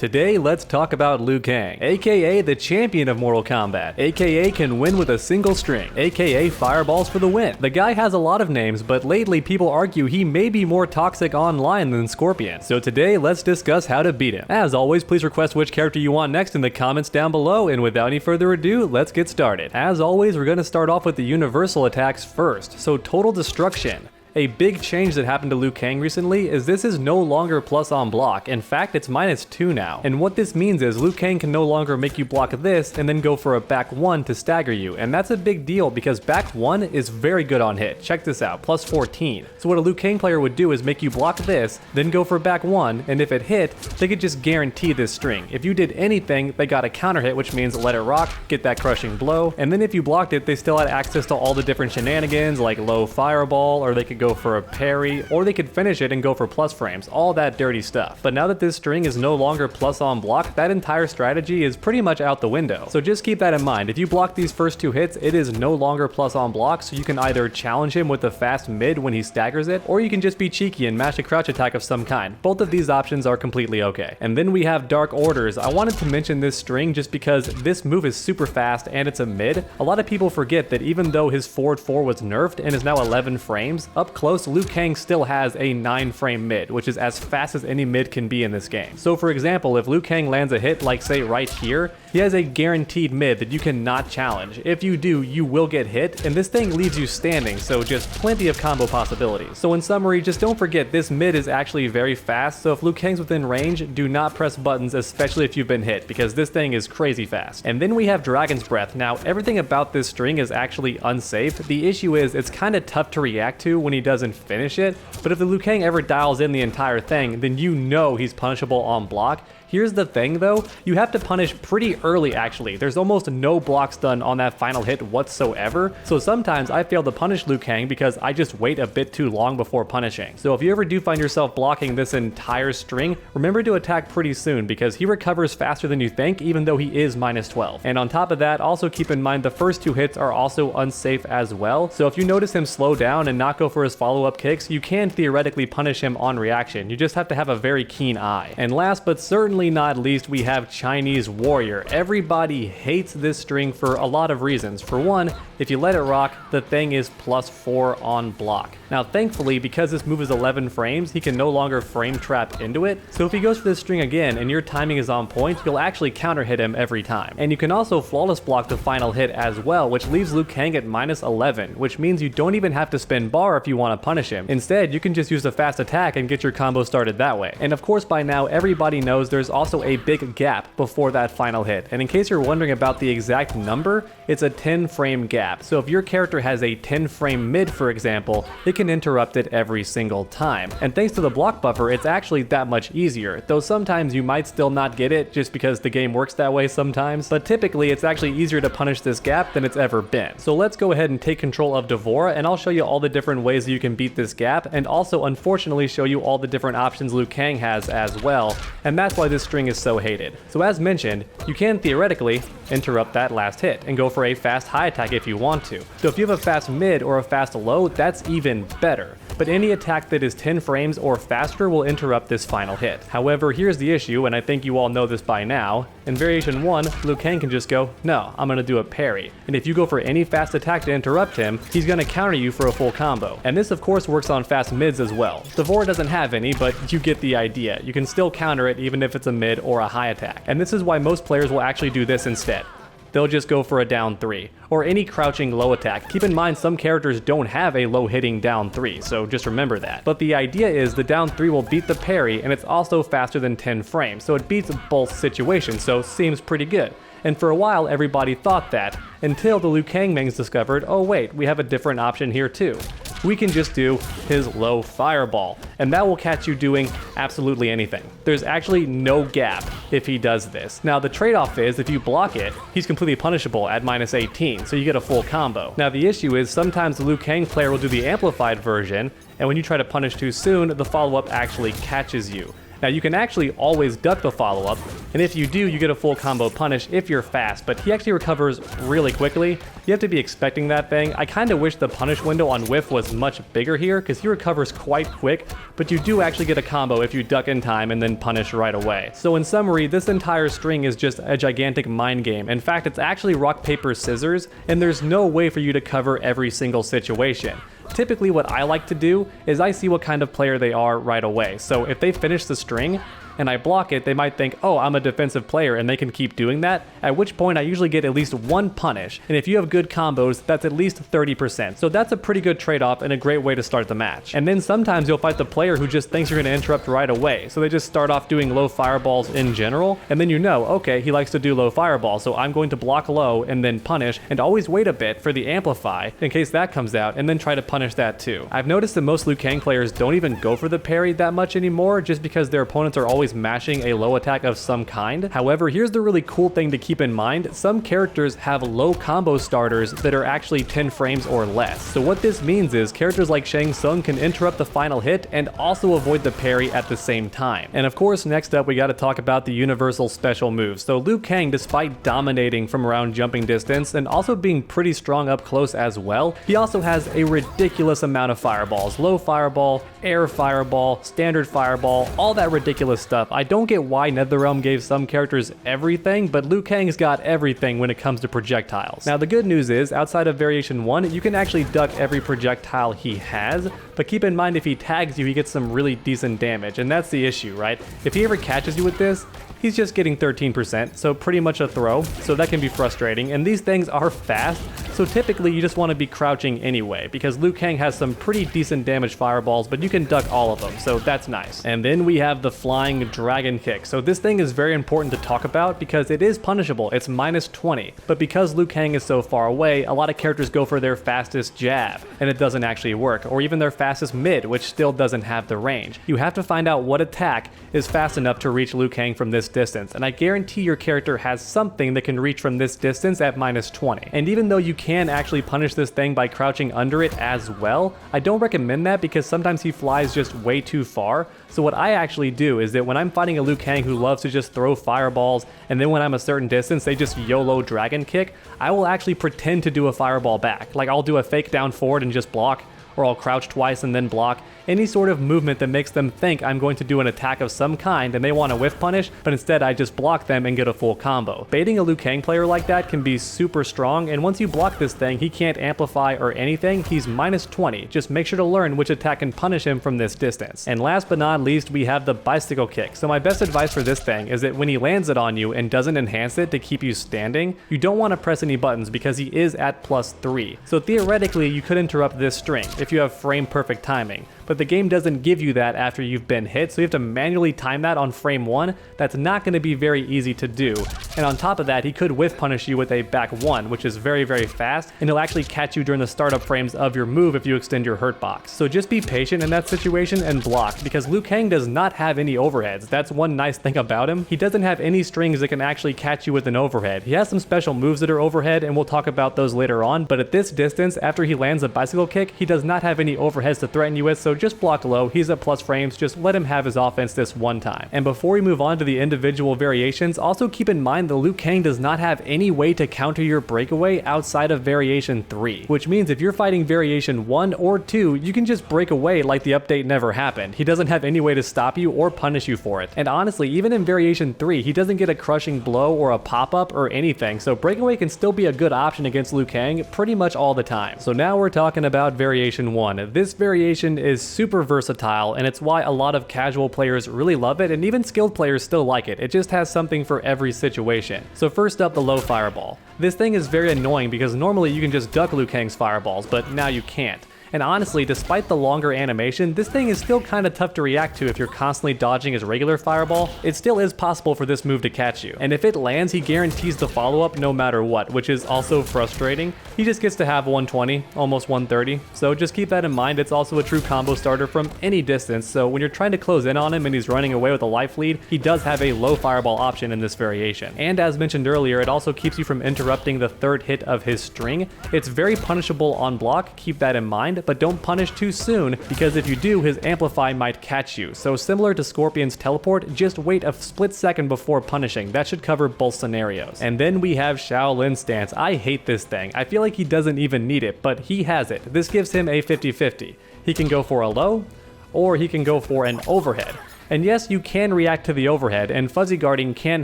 Today, let's talk about Liu Kang, aka the champion of Mortal Kombat, aka can win with a single string, aka fireballs for the win. The guy has a lot of names, but lately people argue he may be more toxic online than Scorpion. So today, let's discuss how to beat him. As always, please request which character you want next in the comments down below, and without any further ado, let's get started. As always, we're going to start off with the universal attacks first, so total destruction. A big change that happened to Liu Kang recently is this is no longer plus on block. In fact, it's -2 now. And what this means is Liu Kang can no longer make you block this and then go for a back 1 to stagger you. And that's a big deal because back 1 is very good on hit. Check this out, +14. So what a Liu Kang player would do is make you block this, then go for back 1, and if it hit, they could just guarantee this string. If you did anything, they got a counter hit, which means let it rock, get that crushing blow. And then if you blocked it, they still had access to all the different shenanigans like low fireball, or they could go for a parry, or they could finish it and go for plus frames, all that dirty stuff. But now that this string is no longer plus on block, that entire strategy is pretty much out the window. So just keep that in mind. If you block these first 2 hits, it is no longer plus on block, so you can either challenge him with a fast mid when he staggers it, or you can just be cheeky and mash a crouch attack of some kind. Both of these options are completely okay. And then we have Dark Orders. I wanted to mention this string just because this move is super fast and it's a mid. A lot of people forget that even though his forward 4 was nerfed and is now 11 frames, up close Liu Kang still has a 9-frame mid, which is as fast as any mid can be in this game. So for example, if Liu Kang lands a hit like say right here, he has a guaranteed mid that you cannot challenge. If you do, you will get hit, and this thing leaves you standing, so just plenty of combo possibilities. So in summary, just don't forget this mid is actually very fast, so if Liu Kang's within range, do not press buttons, especially if you've been hit, because this thing is crazy fast. And then we have Dragon's Breath. Now, everything about this string is actually unsafe. The issue is it's kind of tough to react to when he doesn't finish it, but if the Liu Kang ever dials in the entire thing, then you know he's punishable on block. Here's the thing though, you have to punish pretty early actually. There's almost no blocks done on that final hit whatsoever, so sometimes I fail to punish Liu Kang because I just wait a bit too long before punishing. So if you ever do find yourself blocking this entire string, remember to attack pretty soon because he recovers faster than you think even though he is -12. And on top of that, also keep in mind the first 2 hits are also unsafe as well, so if you notice him slow down and not go for his follow-up kicks, you can theoretically punish him on reaction. You just have to have a very keen eye. And last but certainly not least, we have Chinese Warrior. Everybody hates this string for a lot of reasons. For one, if you let it rock, the thing is +4 on block. Now thankfully, because this move is 11 frames, he can no longer frame trap into it, so if he goes for this string again and your timing is on point, you'll actually counter hit him every time. And you can also flawless block the final hit as well, which leaves Liu Kang at -11, which means you don't even have to spin bar if you want to punish him. Instead, you can just use a fast attack and get your combo started that way. And of course by now, everybody knows there's also a big gap before that final hit. And in case you're wondering about the exact number, it's a 10-frame gap. So if your character has a 10-frame mid, for example, it can interrupt it every single time. And thanks to the block buffer, it's actually that much easier, though sometimes you might still not get it just because the game works that way sometimes, but typically it's actually easier to punish this gap than it's ever been. So let's go ahead and take control of D'Vorah, and I'll show you all the different ways that you can beat this gap, and also unfortunately show you all the different options Liu Kang has as well, and that's why this string is so hated. So as mentioned, you can theoretically interrupt that last hit and go for a fast high attack if you want to. So if you have a fast mid or a fast low, that's even better. But any attack that is 10 frames or faster will interrupt this final hit. However, here's the issue, and I think you all know this by now. In variation 1, Liu Kang can just go, no, I'm gonna do a parry. And if you go for any fast attack to interrupt him, he's gonna counter you for a full combo. And this of course works on fast mids as well. D'Vorah doesn't have any, but you get the idea. You can still counter it even if it's a mid or a high attack. And this is why most players will actually do this instead. They'll just go for a down 3, or any crouching low attack. Keep in mind some characters don't have a low hitting down 3, so just remember that. But the idea is the down 3 will beat the parry, and it's also faster than 10 frames, so it beats both situations, so seems pretty good. And for a while everybody thought that, until the Liu Kang mains discovered, oh wait, we have a different option here too. We can just do his low fireball, and that will catch you doing absolutely anything. There's actually no gap if he does this. Now the trade-off is if you block it, he's completely punishable at -18, so you get a full combo. Now the issue is sometimes the Liu Kang player will do the amplified version, and when you try to punish too soon, the follow-up actually catches you. Now you can actually always duck the follow-up, and if you do, you get a full combo punish if you're fast, but he actually recovers really quickly. You have to be expecting that thing. I kind of wish the punish window on whiff was much bigger here, because he recovers quite quick, but you do actually get a combo if you duck in time and then punish right away. So in summary, this entire string is just a gigantic mind game. In fact, it's actually rock, paper, scissors, and there's no way for you to cover every single situation. Typically what I like to do is I see what kind of player they are right away. So if they finish the string and I block it, they might think, oh, I'm a defensive player, and they can keep doing that, at which point I usually get at least one punish. And if you have good combos, that's at least 30%. So that's a pretty good trade-off and a great way to start the match. And then sometimes you'll fight the player who just thinks you're going to interrupt right away. So they just start off doing low fireballs in general, and then you know, okay, he likes to do low fireballs, so I'm going to block low and then punish, and always wait a bit for the amplify in case that comes out, and then try to punish that too. I've noticed that most Liu Kang players don't even go for the parry that much anymore, just because their opponents are always mashing a low attack of some kind. However, here's the really cool thing to keep in mind. Some characters have low combo starters that are actually 10 frames or less. So what this means is characters like Shang Tsung can interrupt the final hit and also avoid the parry at the same time. And of course, next up we got to talk about the universal special moves. So Liu Kang, despite dominating from around jumping distance and also being pretty strong up close as well, he also has a ridiculous amount of fireballs. Low fireball, air fireball, standard fireball, all that ridiculous stuff. I don't get why NetherRealm gave some characters everything, but Liu Kang's got everything when it comes to projectiles. Now the good news is, outside of variation 1, you can actually duck every projectile he has, but keep in mind if he tags you, he gets some really decent damage, and that's the issue, right? If he ever catches you with this, he's just getting 13%, so pretty much a throw, so that can be frustrating, and these things are fast, so typically you just want to be crouching anyway, because Liu Kang has some pretty decent damage fireballs, but you can duck all of them, so that's nice. And then we have the flying dragon kick. So this thing is very important to talk about because it is punishable, it's minus 20, but because Liu Kang is so far away, a lot of characters go for their fastest jab, and it doesn't actually work, or even their fastest mid, which still doesn't have the range. You have to find out what attack is fast enough to reach Liu Kang from this distance, and I guarantee your character has something that can reach from this distance at minus 20. And even though you can actually punish this thing by crouching under it as well, I don't recommend that because sometimes he flies just way too far. So what I actually do is that when I'm fighting a Liu Kang who loves to just throw fireballs, and then when I'm a certain distance they just YOLO dragon kick, I will actually pretend to do a fireball back. Like I'll do a fake down forward and just block, or I'll crouch twice and then block. Any sort of movement that makes them think I'm going to do an attack of some kind and they want to whiff punish, but instead I just block them and get a full combo. Baiting a Liu Kang player like that can be super strong, and once you block this thing, he can't amplify or anything, he's minus 20. Just make sure to learn which attack can punish him from this distance. And last but not least, we have the bicycle kick. So my best advice for this thing is that when he lands it on you and doesn't enhance it to keep you standing, you don't want to press any buttons because he is at +3. So theoretically, you could interrupt this string if you have frame perfect timing. But the game doesn't give you that after you've been hit, so you have to manually time that on frame 1. That's not going to be very easy to do. And on top of that, he could whiff punish you with a back 1, which is very, very fast, and he'll actually catch you during the startup frames of your move if you extend your hurt box. So just be patient in that situation and block, because Liu Kang does not have any overheads. That's one nice thing about him. He doesn't have any strings that can actually catch you with an overhead. He has some special moves that are overhead, and we'll talk about those later on, but at this distance, after he lands a bicycle kick, he does not have any overheads to threaten you with, so just block low. He's at plus frames, just let him have his offense this one time. And before we move on to the individual variations, also keep in mind that Liu Kang does not have any way to counter your breakaway outside of variation 3, which means if you're fighting variation 1 or 2, you can just break away like the update never happened. He doesn't have any way to stop you or punish you for it. And honestly, even in variation 3, he doesn't get a crushing blow or a pop-up or anything, so breakaway can still be a good option against Liu Kang pretty much all the time. So now we're talking about variation 1. This variation is super versatile, and it's why a lot of casual players really love it, and even skilled players still like it. It just has something for every situation. So first up, the low fireball. This thing is very annoying because normally you can just duck Liu Kang's fireballs, but now you can't. And honestly, despite the longer animation, this thing is still kind of tough to react to if you're constantly dodging his regular fireball. It still is possible for this move to catch you. And if it lands, he guarantees the follow-up no matter what, which is also frustrating. He just gets to have 120, almost 130. So just keep that in mind. It's also a true combo starter from any distance. So when you're trying to close in on him and he's running away with a life lead, he does have a low fireball option in this variation. And as mentioned earlier, it also keeps you from interrupting the third hit of his string. It's very punishable on block, keep that in mind, avoid, but don't punish too soon, because if you do, his amplify might catch you. So similar to Scorpion's teleport, just wait a split second before punishing. That should cover both scenarios. And then we have Shaolin Stance. I hate this thing. I feel like he doesn't even need it, but he has it. This gives him a 50-50. He can go for a low, or he can go for an overhead. And yes, you can react to the overhead, and fuzzy guarding can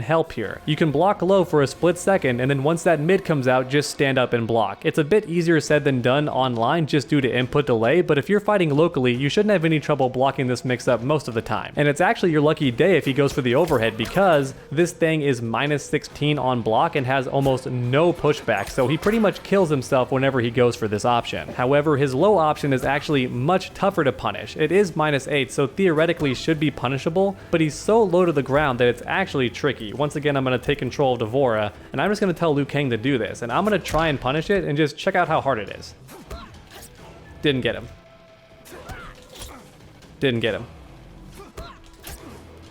help here. You can block low for a split second, and then once that mid comes out, just stand up and block. It's a bit easier said than done online just due to input delay, but if you're fighting locally, you shouldn't have any trouble blocking this mix-up most of the time. And it's actually your lucky day if he goes for the overhead, because this thing is -16 on block and has almost no pushback, so he pretty much kills himself whenever he goes for this option. However, his low option is actually much tougher to punish. It is -8, so theoretically should be punishable, but he's so low to the ground that it's actually tricky. Once again, I'm going to take control of D'Vorah, and I'm just going to tell Liu Kang to do this, and I'm going to try and punish it and just check out how hard it is. Didn't get him. Didn't get him.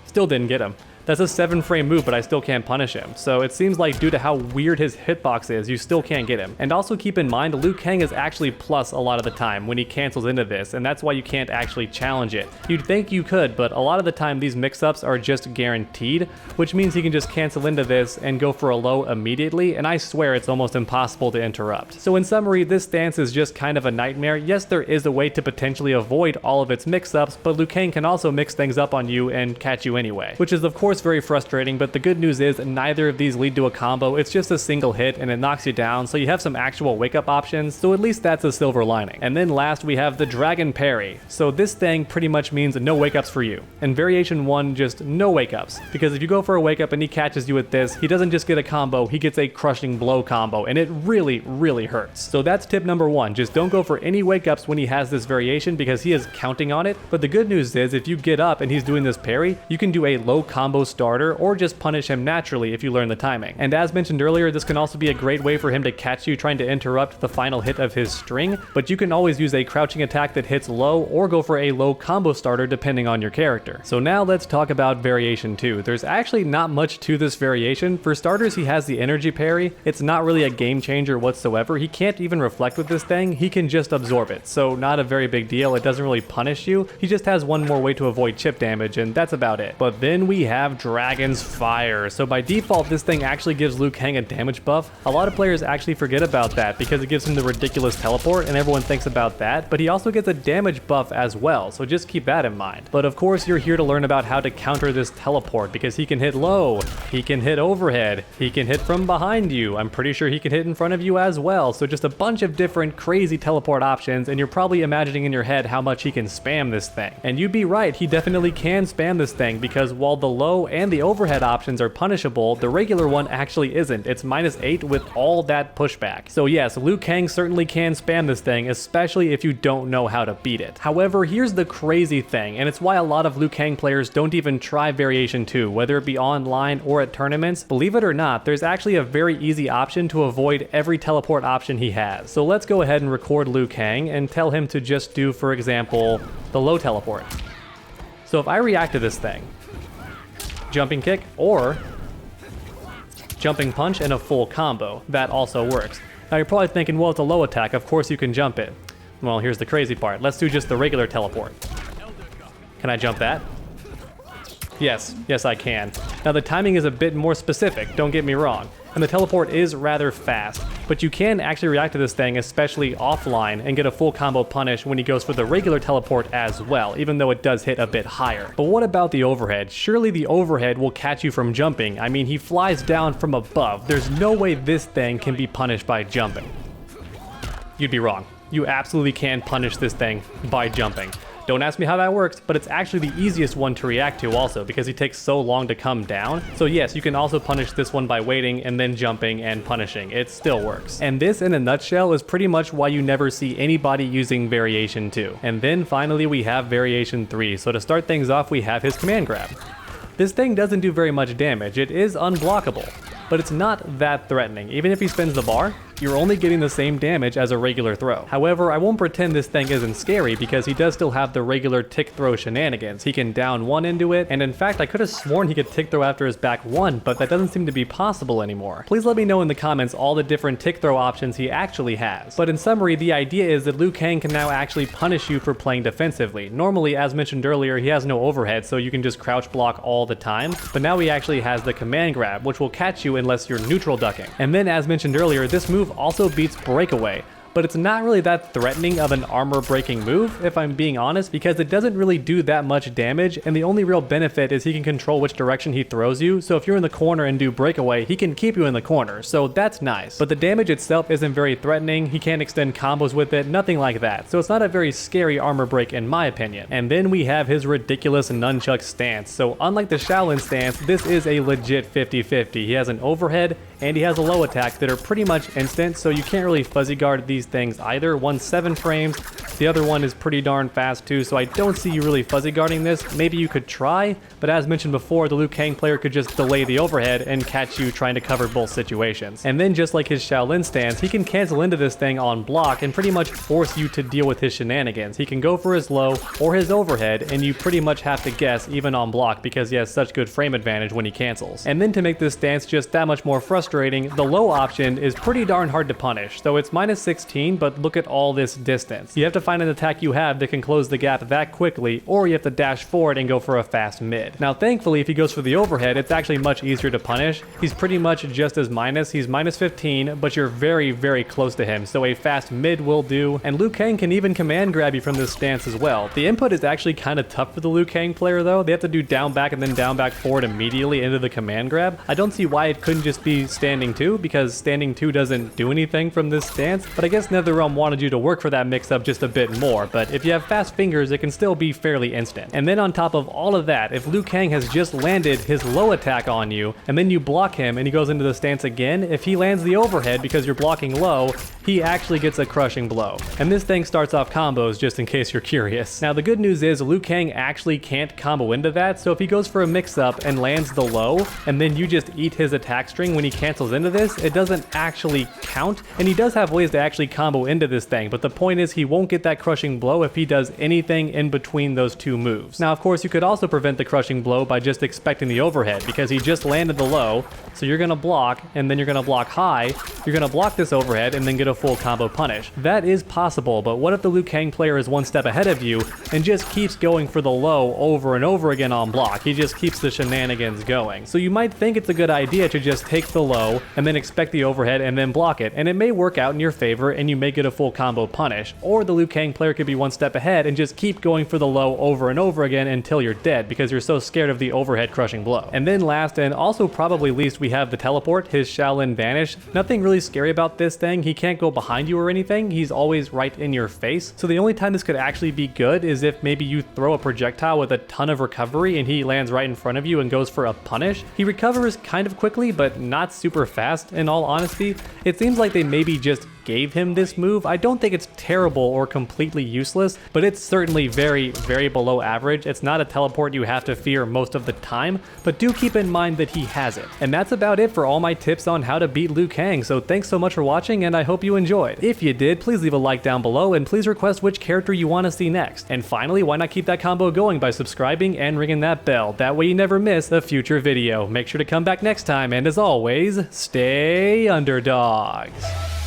Still didn't get him. That's a 7-frame move, but I still can't punish him. So it seems like due to how weird his hitbox is, you still can't get him. And also keep in mind, Liu Kang is actually plus a lot of the time when he cancels into this, and that's why you can't actually challenge it. You'd think you could, but a lot of the time these mix-ups are just guaranteed, which means he can just cancel into this and go for a low immediately, and I swear it's almost impossible to interrupt. So in summary, this stance is just kind of a nightmare. Yes, there is a way to potentially avoid all of its mix-ups, but Liu Kang can also mix things up on you and catch you anyway, which is of course very frustrating, but the good news is neither of these lead to a combo. It's just a single hit and it knocks you down, so you have some actual wake up options, so at least that's a silver lining. And then last we have the Dragon Parry. So this thing pretty much means no wake ups for you. And variation 1, just no wake ups, because if you go for a wake up and he catches you with this, he doesn't just get a combo, he gets a crushing blow combo, and it really hurts. So that's tip number 1, just don't go for any wake ups when he has this variation, because he is counting on it. But the good news is if you get up and he's doing this parry, you can do a low combo starter or just punish him naturally if you learn the timing. And as mentioned earlier, this can also be a great way for him to catch you trying to interrupt the final hit of his string, but you can always use a crouching attack that hits low or go for a low combo starter depending on your character. So now let's talk about variation 2. There's actually not much to this variation. For starters, he has the energy parry. It's not really a game changer whatsoever. He can't even reflect with this thing, he can just absorb it. So not a very big deal, it doesn't really punish you. He just has one more way to avoid chip damage, and that's about it. But then we have Dragon's Fire. So by default, this thing actually gives Liu Kang a damage buff. A lot of players actually forget about that because it gives him the ridiculous teleport and everyone thinks about that, but he also gets a damage buff as well, so just keep that in mind. But of course, you're here to learn about how to counter this teleport, because he can hit low, he can hit overhead, he can hit from behind you, I'm pretty sure he can hit in front of you as well, so just a bunch of different crazy teleport options, and you're probably imagining in your head how much he can spam this thing. And you'd be right, he definitely can spam this thing, because while the low and the overhead options are punishable, the regular one actually isn't. It's -8 with all that pushback. So yes, Liu Kang certainly can spam this thing, especially if you don't know how to beat it. However, here's the crazy thing, and it's why a lot of Liu Kang players don't even try variation 2, whether it be online or at tournaments. Believe it or not, there's actually a very easy option to avoid every teleport option he has. So let's go ahead and record Liu Kang and tell him to just do, for example, the low teleport. So if I react to this thing, jumping kick or jumping punch and a full combo, that also works. Now you're probably thinking, well, it's a low attack, of course you can jump it. Well, here's the crazy part. Let's do just the regular teleport. Can I jump that? Yes, I can. Now the timing is a bit more specific, don't get me wrong, and the teleport is rather fast, but you can actually react to this thing, especially offline, and get a full combo punish when he goes for the regular teleport as well, even though it does hit a bit higher. But what about the overhead? Surely the overhead will catch you from jumping. I mean, he flies down from above. There's no way this thing can be punished by jumping. You'd be wrong. You absolutely can punish this thing by jumping. Don't ask me how that works, but it's actually the easiest one to react to also, because he takes so long to come down. So yes, you can also punish this one by waiting and then jumping and punishing. It still works. And this, in a nutshell, is pretty much why you never see anybody using variation 2. And then finally we have variation 3. So to start things off, we have his command grab. This thing doesn't do very much damage. It is unblockable, but it's not that threatening. Even if he spins the bar, you're only getting the same damage as a regular throw. However, I won't pretend this thing isn't scary because he does still have the regular tick throw shenanigans. He can down one into it, and in fact I could have sworn he could tick throw after his back one, but that doesn't seem to be possible anymore. Please let me know in the comments all the different tick throw options he actually has. But in summary, the idea is that Liu Kang can now actually punish you for playing defensively. Normally, as mentioned earlier, he has no overhead, so you can just crouch block all the time, but now he actually has the command grab, which will catch you unless you're neutral ducking. And then, as mentioned earlier, this move also beats breakaway. But it's not really that threatening of an armor breaking move, if I'm being honest, because it doesn't really do that much damage, and the only real benefit is he can control which direction he throws you, so if you're in the corner and do breakaway, he can keep you in the corner, so that's nice. But the damage itself isn't very threatening, he can't extend combos with it, nothing like that, so it's not a very scary armor break in my opinion. And then we have his ridiculous Nunchuck Stance. So unlike the Shaolin Stance, this is a legit 50-50. He has an overhead, and he has a low attack that are pretty much instant, so you can't really fuzzy guard these things either. One's 7 frames, the other one is pretty darn fast too, so I don't see you really fuzzy guarding this. Maybe you could try, but as mentioned before, the Liu Kang player could just delay the overhead and catch you trying to cover both situations. And then just like his Shaolin Stance, he can cancel into this thing on block and pretty much force you to deal with his shenanigans. He can go for his low or his overhead, and you pretty much have to guess even on block because he has such good frame advantage when he cancels. And then to make this stance just that much more frustrating, the low option is pretty darn hard to punish. So it's minus 16, but look at all this distance. You have to find an attack you have that can close the gap that quickly, or you have to dash forward and go for a fast mid. Now thankfully, if he goes for the overhead, it's actually much easier to punish. He's pretty much just as minus. He's minus 15, but you're very, very close to him, so a fast mid will do. And Liu Kang can even command grab you from this stance as well. The input is actually kind of tough for the Liu Kang player though. They have to do down back and then down back forward immediately into the command grab. I don't see why it couldn't just be standing 2, because standing 2 doesn't do anything from this stance, but I guess NetherRealm wanted you to work for that mix-up just a bit more, but if you have fast fingers, it can still be fairly instant. And then on top of all of that, if Liu Kang has just landed his low attack on you, and then you block him and he goes into the stance again, if he lands the overhead because you're blocking low, he actually gets a crushing blow. And this thing starts off combos, just in case you're curious. Now the good news is Liu Kang actually can't combo into that, so if he goes for a mix-up and lands the low, and then you just eat his attack string when he cancels into this, it doesn't actually count. And he does have ways to actually combo into this thing, but the point is he won't get that crushing blow if he does anything in between those two moves. Now of course you could also prevent the crushing blow by just expecting the overhead, because he just landed the low, so you're gonna block, and then you're gonna block high, you're gonna block this overhead, and then get a full combo punish. That is possible, but what if the Liu Kang player is one step ahead of you and just keeps going for the low over and over again on block? He just keeps the shenanigans going. So you might think it's a good idea to just take the low and then expect the overhead and then block it, and it may work out in your favor and you may get a full combo punish. Or the Liu Kang player could be one step ahead and just keep going for the low over and over again until you're dead because you're so scared of the overhead crushing blow. And then last, and also probably least, we have the teleport, his Shaolin Vanish. Nothing really scary about this thing. He can't go behind you or anything. He's always right in your face. So the only time this could actually be good is if maybe you throw a projectile with a ton of recovery and he lands right in front of you and goes for a punish. He recovers kind of quickly, but not super fast in all honesty. It seems like they maybe just gave him this move. I don't think it's terrible or completely useless, but it's certainly very, very below average. It's not a teleport you have to fear most of the time, but do keep in mind that he has it. And that's about it for all my tips on how to beat Liu Kang, so thanks so much for watching and I hope you enjoyed. If you did, please leave a like down below and please request which character you want to see next. And finally, why not keep that combo going by subscribing and ringing that bell? That way you never miss a future video. Make sure to come back next time, and as always, stay underdogs.